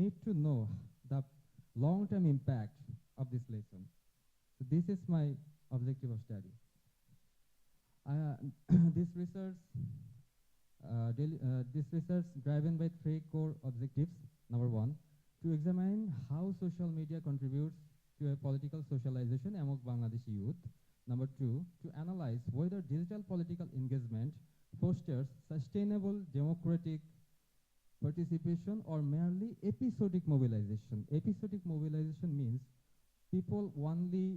need to know the long-term impact of this lesson. So this is my objective of study. This research this research driven by three core objectives. Number one, to examine how social media contributes to a political socialization among Bangladeshi youth. Number two, to analyze whether digital political engagement fosters sustainable democratic participation or merely episodic mobilization. Episodic mobilization means people only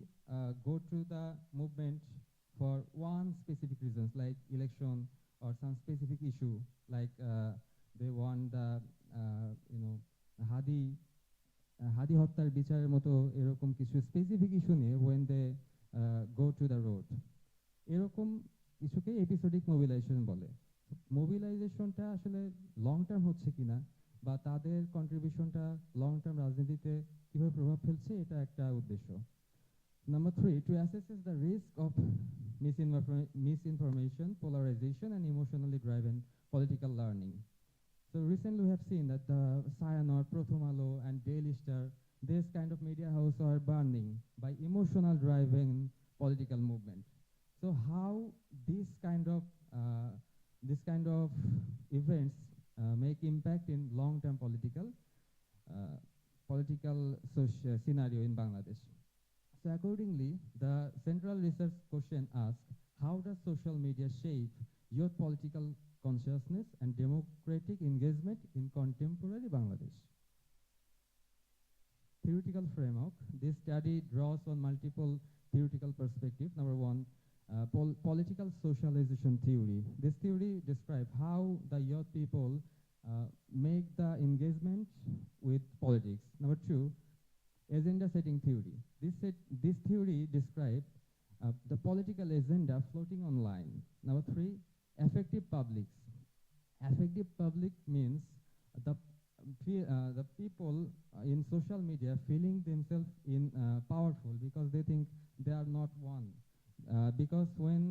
go to the movement for one specific reasons, like election or some specific issue, like they want the হাদি হত্যার বিচারের মতো এরকম কিছু specific issue নিয়ে when they go to the road, এরকম কিছুকে episodic mobilisation বলে। মোবিলাইজেশনটা আসলে লং টার্ম হচ্ছে কিনা বা তাদের কন্ট্রিবিউশনটা লং টার্ম রাজনীতিতে কিভাবে প্রভাব ফেলছে, এটা একটা উদ্দেশ্য। Number three, to assess the risk of misinformation, polarization, and emotionally driven political learning. So recently we have seen that the Sayanor, Prothom Alo, and Daily Star, this kind of media house are burning by emotional driving political movement. So how this kind of events make impact in long-term political social scenario in Bangladesh. So accordingly, the central research question asks, how does social media shape youth political consciousness and democratic engagement in contemporary Bangladesh? Theoretical framework. This study draws on multiple theoretical perspectives. Number one, political socialization theory. This theory describes how the youth people make the engagement with politics. Number two, agenda setting theory. This theory describes the political agenda floating online. Number three, effective publics. Effective public means the people in social media feeling themselves powerful because they think they are not one. Because when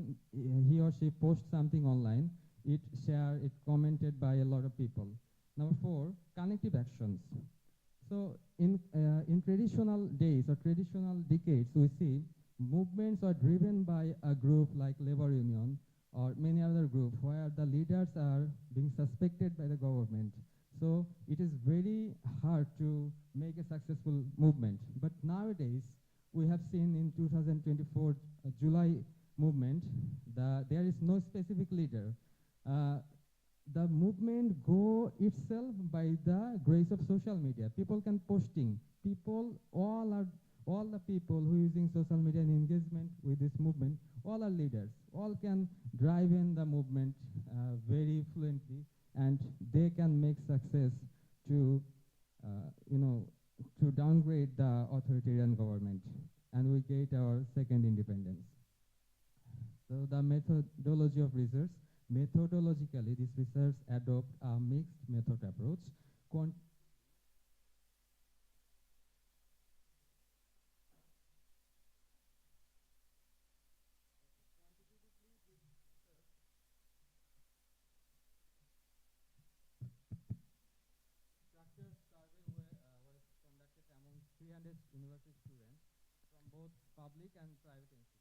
he or she posts something online, it shared, it commented by a lot of people. Number four, connective actions. So in traditional days or traditional decades, we see movements are driven by a group like labor union or many other groups where the leaders are being suspected by the government. So it is very hard to make a successful movement. But nowadays, we have seen in 2024 July movement, there is no specific leader. The movement go itself by the grace of social media. People can posting. All the people who are using social media and engagement with this movement, all are leaders. All can drive in the movement very fluently, and they can make success to to downgrade the authoritarian government, and we get our second independence. So the methodology of research. Methodologically, this research adopt a mixed method approach. Structured survey was conducted among 300 university students from both public and private institutions.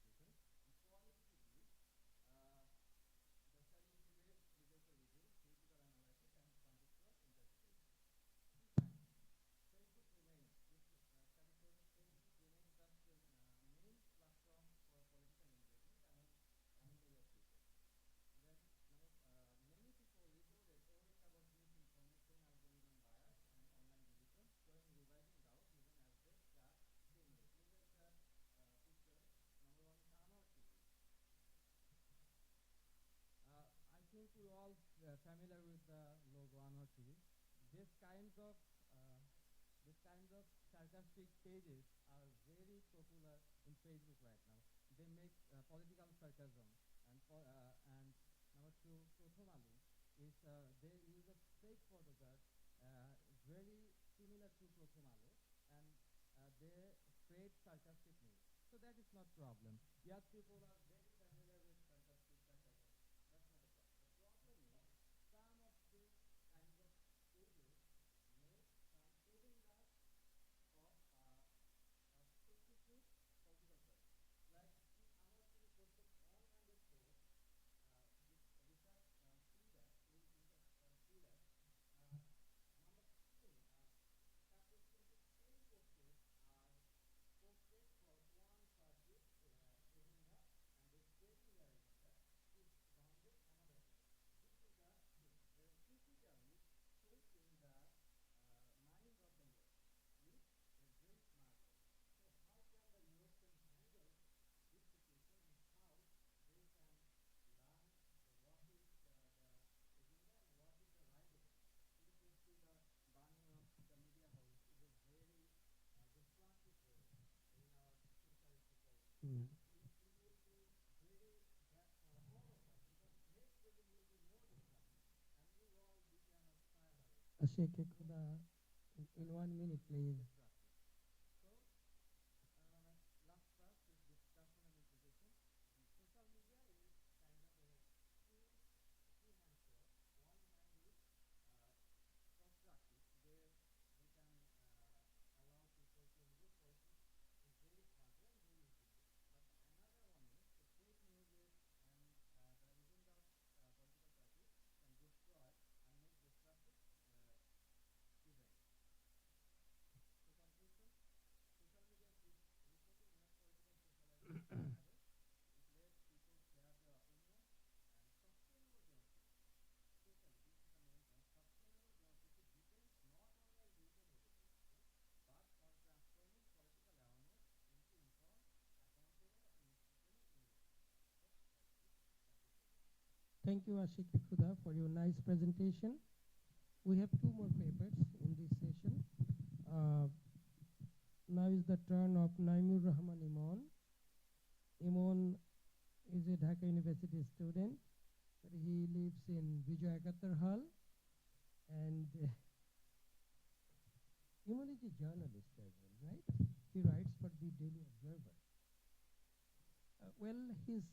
I think we're all familiar with the logo Anwar TV. This kinds of sarcastic pages are very popular in Facebook right now. They make political sarcasm, and number two, Prothomali is they use a fake photograph very similar to Prothomalo, and they spread sarcastic news. So that is not problem. Young people are very familiar with sarcasm. That's not a problem. The problem is some of these kinds of pages make some evidence Sheikh Khuda, in 1 minute, please. Thank you, Ashik Khuda, for your nice presentation. We have two more papers in this session. Now is the turn of Naimur Rahman Imon. Imon is a Dhaka University student. He lives in Vijay Ekatar Hall. And Imon is a journalist as well, right? He writes for the Daily Observer. Well, his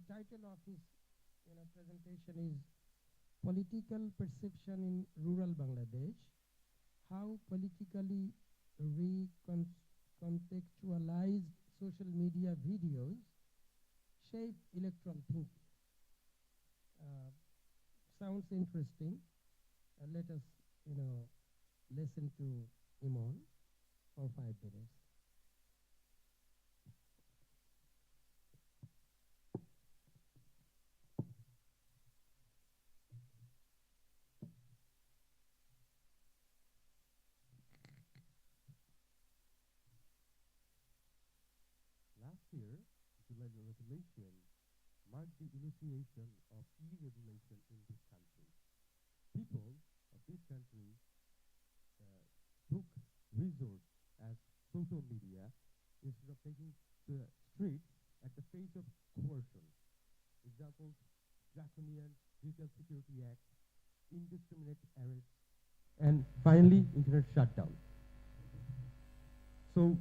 title of his presentation is Political Perception in Rural Bangladesh, How Politically Recontextualized Social Media Videos Shape Electoral Thinking. Sounds interesting. Let us, listen to Imon for 5 minutes. Last year, July regulation marked the initiation of e-regulation in this country. People of this country took resort as social media instead of taking the streets at the face of coercion. Examples: draconian Digital Security Act, indiscriminate arrests, and finally internet shutdown. So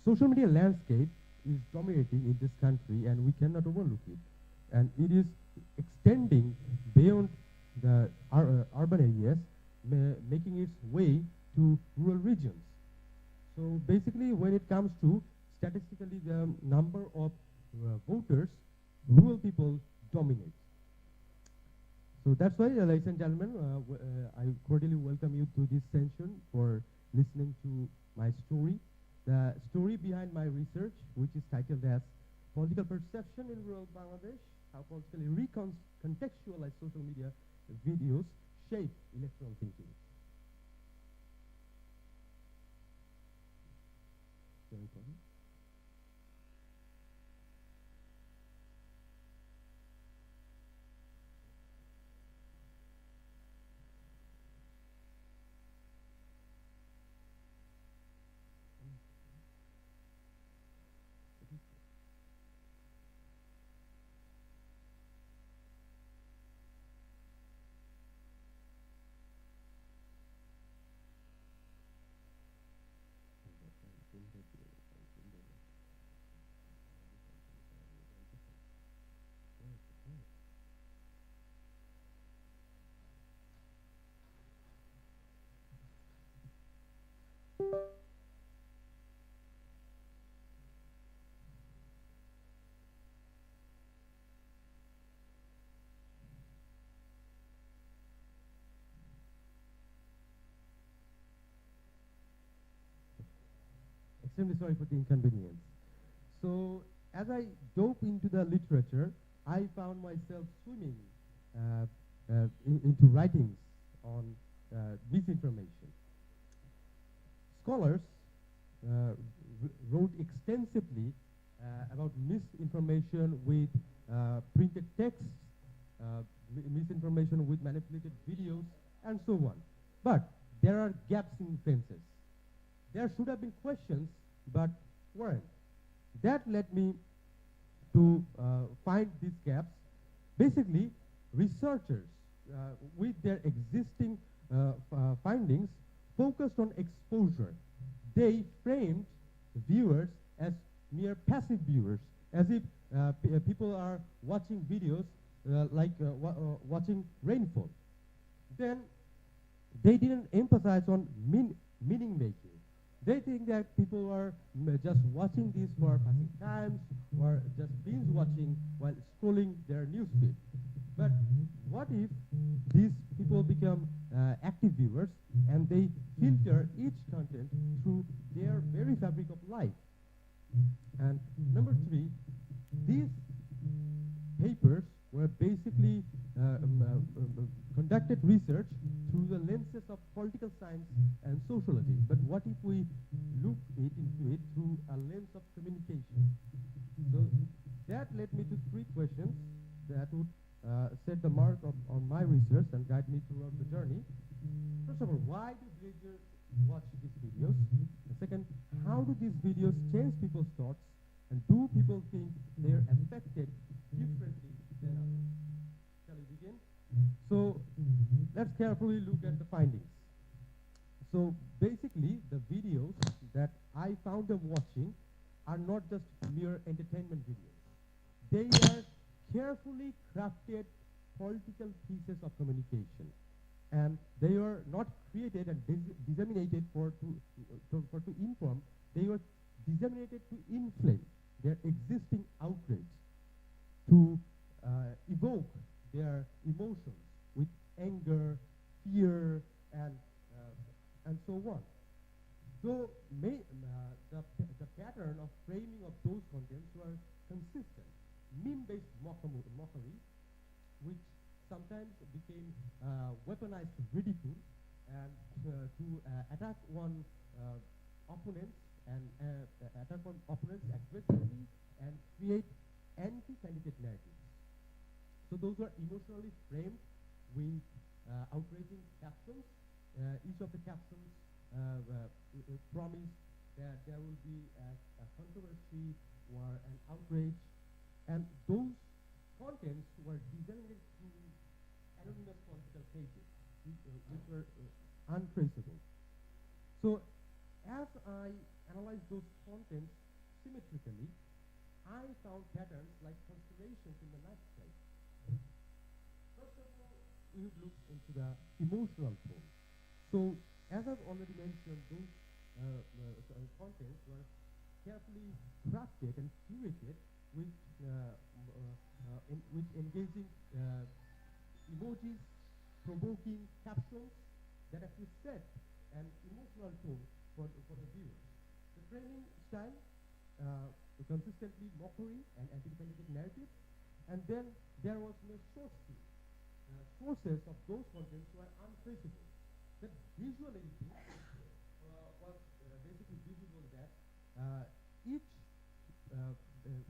social media landscape is dominating in this country and we cannot overlook it. And it is extending beyond the urban areas, making its way to rural regions. So basically when it comes to statistically the number of voters, rural people dominate. So that's why, ladies and gentlemen, I cordially welcome you to this session for listening to my story. The story behind my research, which is titled as Political Perception in Rural Bangladesh, How Politically Recontextualized Social Media Videos Shape Electoral Thinking. Extremely sorry for the inconvenience. So as I dove into the literature, I found myself swimming into writings on misinformation. Scholars wrote extensively about misinformation with printed texts, misinformation with manipulated videos, and so on. But there are gaps in fences. There should have been questions, but weren't. That led me to find these gaps. Basically, researchers with their existing findings, focused on exposure. They framed viewers as mere passive viewers, as if people are watching videos like watching rainfall. Then they didn't emphasize on meaning making. They think that people are just watching this for passing times or just binge watching while scrolling their newsfeed. But what if these people become active viewers and they filter each content through their very fabric of life? And number three, these papers were basically conducted research through the lenses of political science and sociology. But what if we look into it through a lens of communication? So that led me to three questions that would set the mark on my research and guide me throughout the journey. First of all, why do villagers watch these videos? And second, how do these videos change people's thoughts? And do people think they're affected differently than others? Shall we begin? So let's carefully look at the findings. So basically, the videos that I found them watching are not just mere entertainment videos. They are carefully crafted political pieces of communication. And they are not created and disseminated to inform. They were disseminated to inflame their existing outrage, to evoke their emotions with anger, fear, and so on. So the pattern of framing of those contents were consistent. Meme-based mockery, which sometimes became weaponized ridicule and to attack one opponents and attack on opponents aggressively and create anti-candidate narratives. So those were emotionally framed with outraging captions. Each of the captions promised that there will be a controversy or an outrage, and those contents were disseminated through anonymous political pages, which were untraceable. So as I analyzed those contents symmetrically, I found patterns like constellations in the night sky. First of all, we would look into the emotional tone. So as I've already mentioned, those contents were carefully crafted and curated with engaging emojis, provoking captions that actually set an emotional tone for the viewers. The framing style consistently mockery and anti-candidate narratives, and then there was no sources. Sources of those contents were untraceable. The visuality was basically visible that each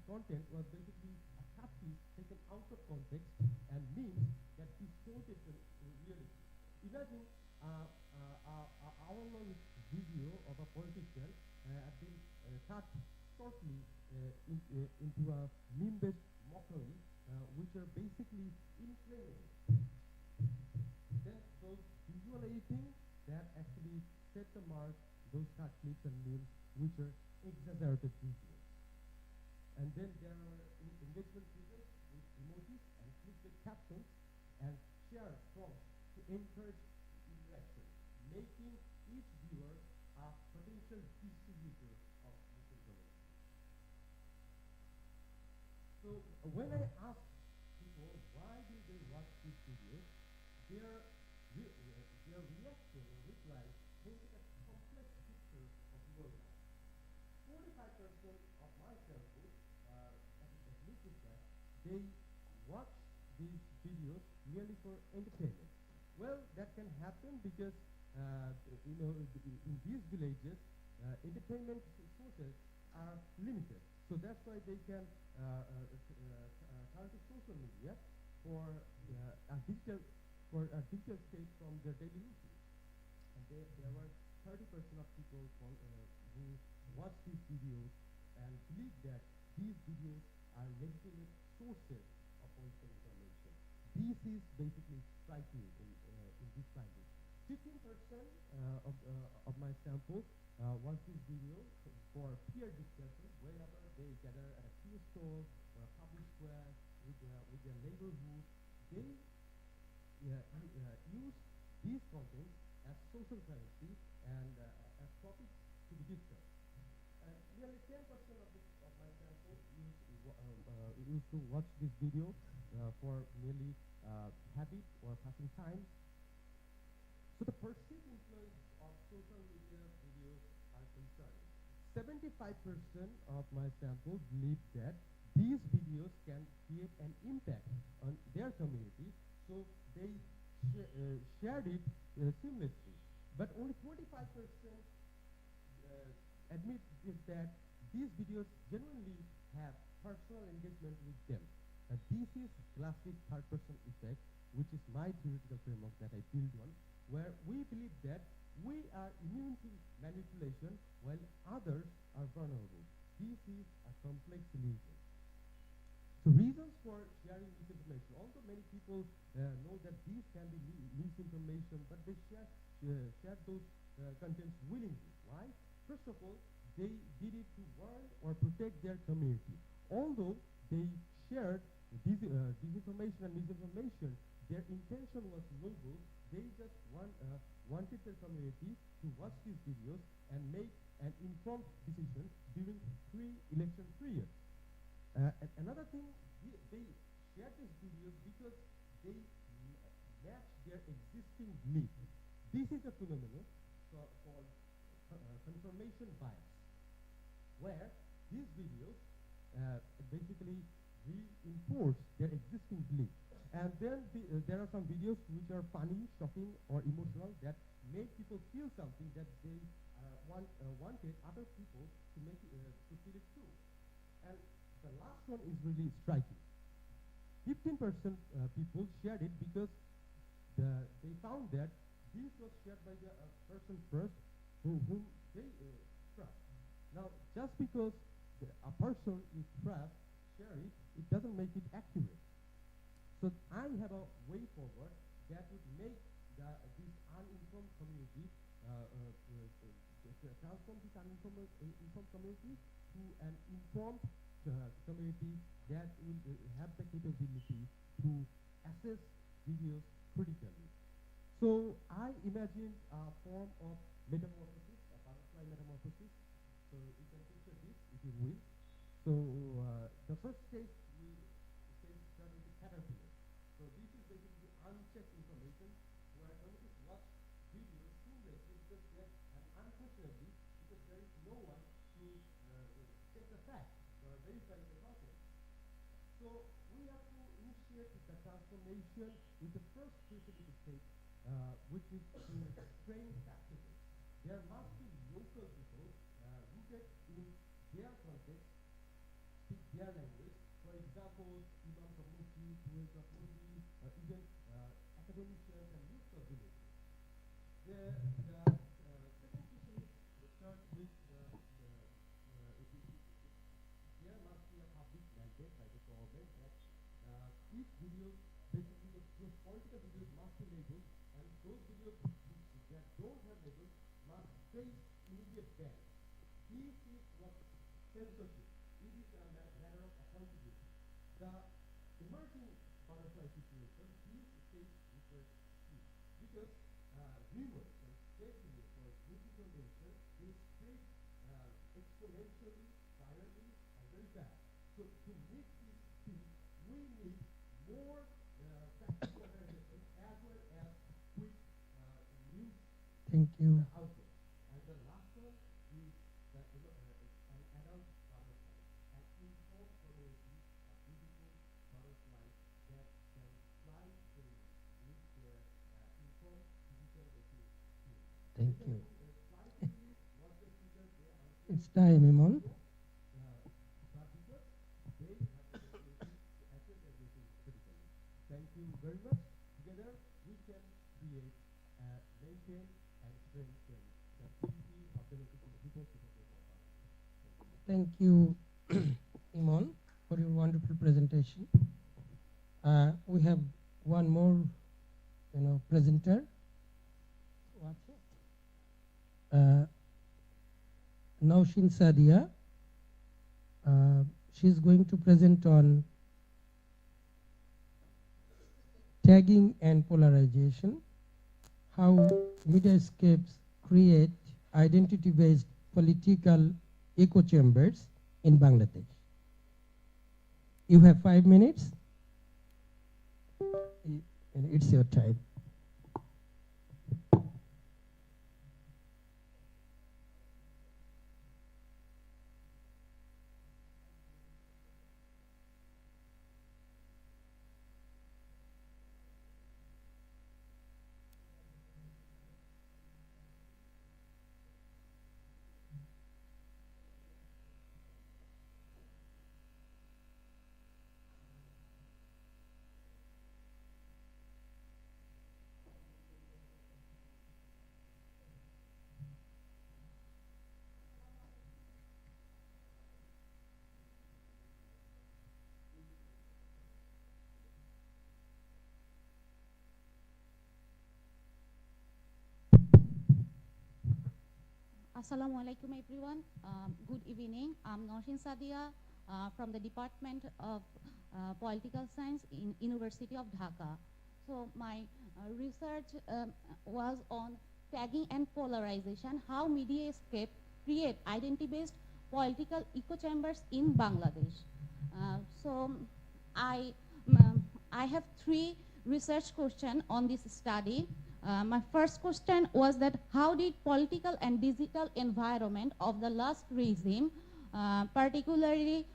content was basically a cut piece taken out of context and means that distorted the reality. Imagine a hour-long video of a politician had been cut shortly into a meme-based mockery, which are basically inflammable. Then those visual editing that actually set the mark, those cut clips and memes, which are exaggerated visuals. And then there are engagement triggers with emojis and clickbait captions and share prompts to encourage interaction, making each viewer a potential distributor of misinformation. So when I ask people why do they watch these videos, their reaction or reply painted a complex picture of your life. 45% of my cell group admitted that they watch these videos merely for entertainment. Well, that can happen because in these villages, entertainment sources are limited. So that's why they can turn to social media for a digital escape from their daily routine. And there were 30% of people who watch these videos and believe that these videos are legitimate sources of political information. this is basically striking in this finding. 15% of my sample watch this video for peer discussion wherever they gather at a tea stall or a public square with their neighborhood. They use these contents as social currency and as topics to be discussed. Nearly 10% of my sample used to watch this video for merely habit or passing time. So the perceived influence of social media videos are concerning. 75% of my sample believe that these videos can create an impact on their community, so they shared it seamlessly. But only 25% admit that these videos genuinely have personal engagement with them. This is classic third-person effect, which is my theoretical framework that I build on, where we believe that we are immune to manipulation while others are vulnerable. This is a complex illusion. So reasons for sharing misinformation. Although many people know that these can be misinformation, but they share those contents willingly. Why? First of all, they did it to warn or protect their community. Although they shared disinformation and misinformation, their intention was noble. They just wanted their community to watch these videos and make an informed decision during pre-election period. And another thing, they shared these videos because they match their existing belief. This is a phenomenon called confirmation bias, where these videos basically reinforce their existing belief. And then there are some videos which are funny, shocking, or emotional that make people feel something that they wanted other people to make to feel it too. And the last one is really striking. 15% people shared it because they found that this was shared by the person first whom they trust. Now, just because a person you trust share it, it doesn't make it accurate. So I have a way forward that would make this uninformed community transform this uninformed community to an informed community that will have the capability to assess videos critically. So I imagined a form of metamorphosis, a butterfly metamorphosis. So you can picture this if you will. So the first stage we start with the caterpillar. So this is basically unchecked information where communities watch videos seamlessly because and unfortunately because there is no one to check the facts or verify the content. So we have to initiate the transformation with the first critical stage, which is to train practices. There must be local people rooted in their context, speak their language. For example, imams of Muslim, poets of Muslim, even academicians and youth of villages. The second question starts with there must be a public mandate by the government that each video, basically those political videos must be labeled, and those videos that don't have labels must face immediate ban. This is what censorship. It is a matter of accountability. The emerging butterfly situation, these states refer to because rumors and fake news or misinformation they spread exponentially, virally, and very fast. So to make this speed, we need more practical organization as well as quick news Thank you. outlets. And the last one is an adult butterfly, an informed community, a beautiful butterfly that can fly freely with their informed decision-making skills. Thank you. Fly freely, what the future they are. It's time, Imon. But because they have the ability to assess everything critically. Thank you very much. Together we can create, maintain, and strengthen the unity of democratic people's republic of Bangladesh. Thank you, Imon, for your wonderful presentation. We have one more, presenter. Naushin Sadia. She's going to present on tagging and polarization, how mediascapes create identity-based political echo chambers in Bangladesh. You have 5 minutes. It's your time. Assalamu alaikum everyone. Good evening. I'm Naushin Sadia from the Department of Political Science in University of Dhaka. So my research was on tagging and polarization, how mediascape create identity-based political echo chambers in Bangladesh. So I have 3 research questions on this study. My first question was that how did political and digital environment of the last regime, particularly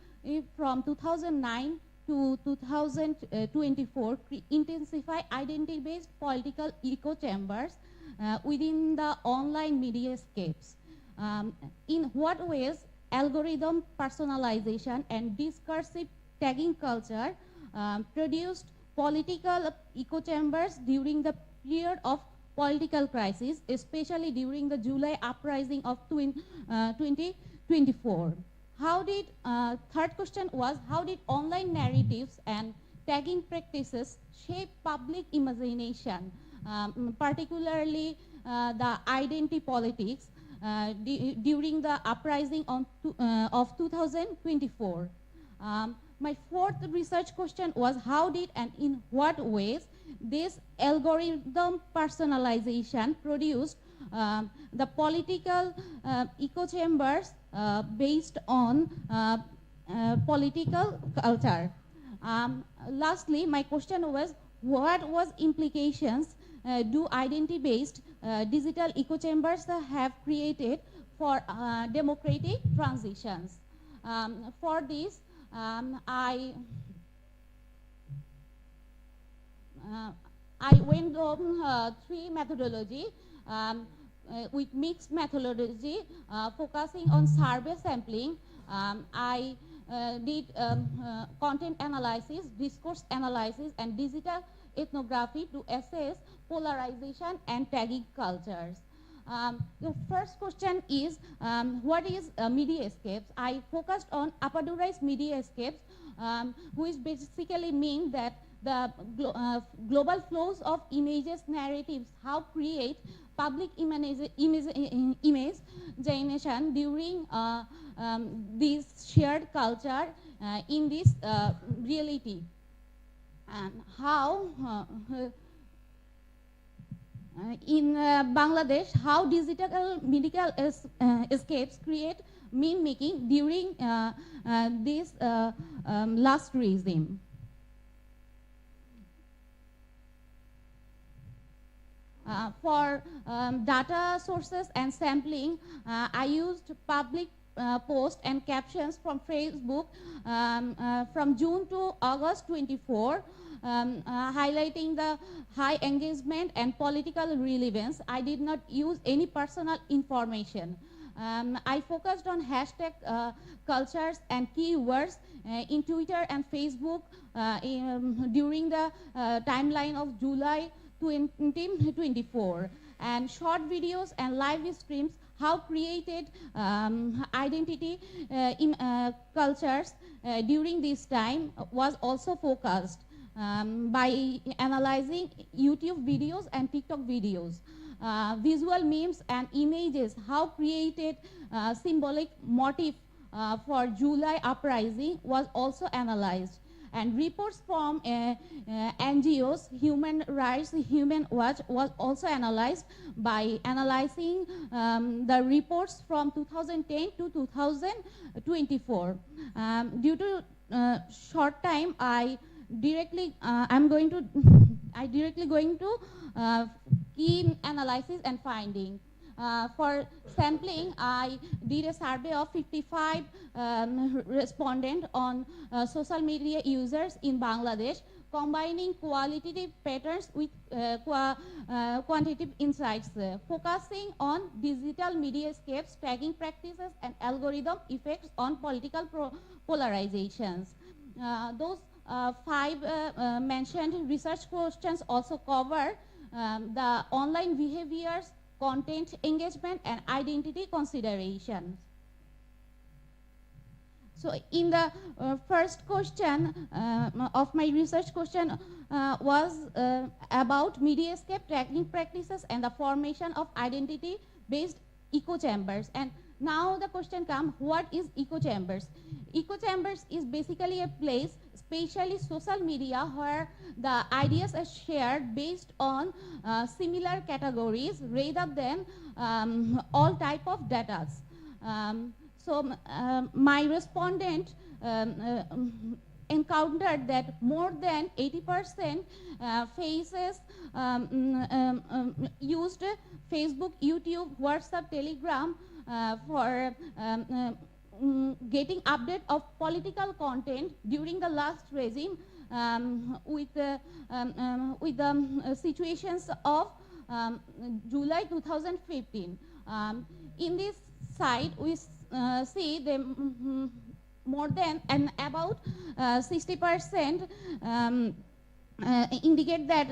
from 2009 to 2024, intensify identity-based political echo chambers within the online mediascapes? In what ways algorithm personalization and discursive tagging culture produced political echo chambers during the period of political crisis, especially during the July uprising of 2024. How did, third question was, how did online narratives and tagging practices shape public imagination, particularly the identity politics during the uprising of 2024? My fourth research question was how did and in what ways this algorithm personalization produced the political echo chambers based on political culture. Lastly, my question was what was implications do identity-based digital echo chambers have created for democratic transitions? For this, I went on 3 methodology with mixed methodology focusing on survey sampling. I did content analysis, discourse analysis, and digital ethnography to assess polarization and tagging cultures. The first question is, what is mediascapes? I focused on apodized mediascapes, which basically mean that the global flows of images, narratives, how create public image generation during this shared culture in this reality, and how in Bangladesh, how digital medical escapes create meme making during this last regime. For data sources and sampling, I used public posts and captions from Facebook from June to August 24, highlighting the high engagement and political relevance. I did not use any personal information. I focused on hashtag cultures and keywords in Twitter and Facebook during the timeline of July 2024, and short videos and live streams how created identity in cultures during this time was also focused. by analyzing YouTube videos and TikTok videos. Visual memes and images, how created symbolic motif for July uprising was also analyzed. And reports from NGOs, Human Rights, Human Watch was also analyzed by analyzing the reports from 2010 to 2024. Due to short time, I directly going to key analysis and finding. For sampling, I did a survey of 55 respondents on social media users in Bangladesh, combining qualitative patterns with quantitative insights, focusing on digital mediascapes, tagging practices, and algorithm effects on political polarizations. Those 5 mentioned research questions also cover the online behaviors, content engagement, and identity considerations. So in the first question of my research question was about mediascape tracking practices and the formation of identity-based echo chambers. And now the question comes, what is echo chambers? Echo chambers is basically a place, especially social media, where the ideas are shared based on similar categories rather than all type of data. My respondent encountered that more than 80% faces used Facebook, YouTube, WhatsApp, Telegram for getting update of political content during the last regime with the situations of July 2015. In this site, we see the more than and about 60% indicate that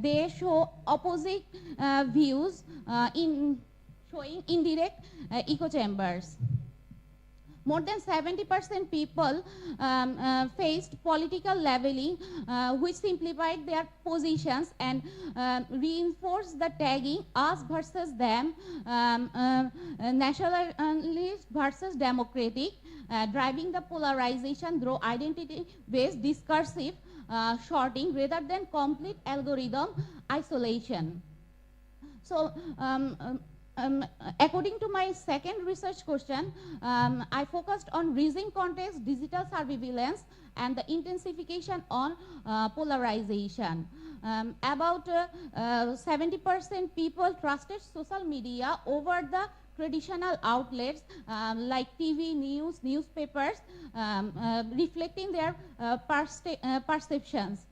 they show opposite views in showing indirect echo chambers. More than 70% people faced political leveling, which simplified their positions and reinforced the tagging us versus them, nationalist versus democratic, driving the polarization through identity-based discursive sorting rather than complete algorithm isolation. So, according to my second research question, I focused on regime context, digital surveillance, and the intensification on polarization. About 70% people trusted social media over the traditional outlets like TV, news, newspapers, reflecting their perceptions.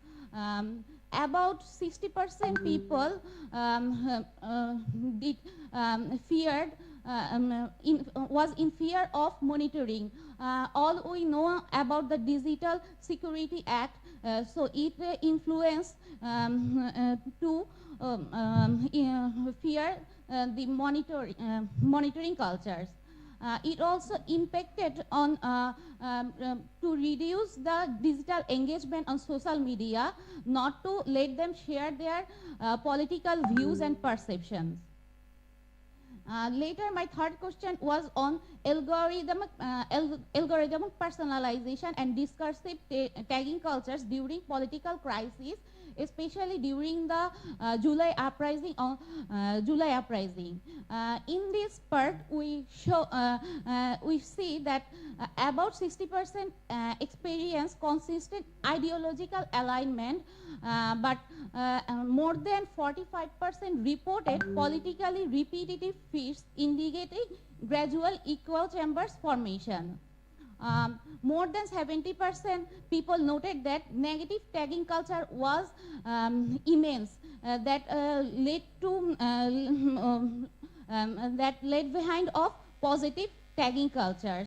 About 60% people was in fear of monitoring. All we know about the Digital Security Act, so it influenced to fear the monitoring cultures. It also impacted on to reduce the digital engagement on social media, not to let them share their political views and perceptions. Later, my third question was on algorithmic personalization and discursive tagging cultures during political crises, especially during the July uprising. In this part, we see that about 60% experience consistent ideological alignment, but more than 45% reported politically repetitive feats indicating gradual echo chambers formation. More than 70% people noted that negative tagging culture was immense, that led behind of positive tagging cultures.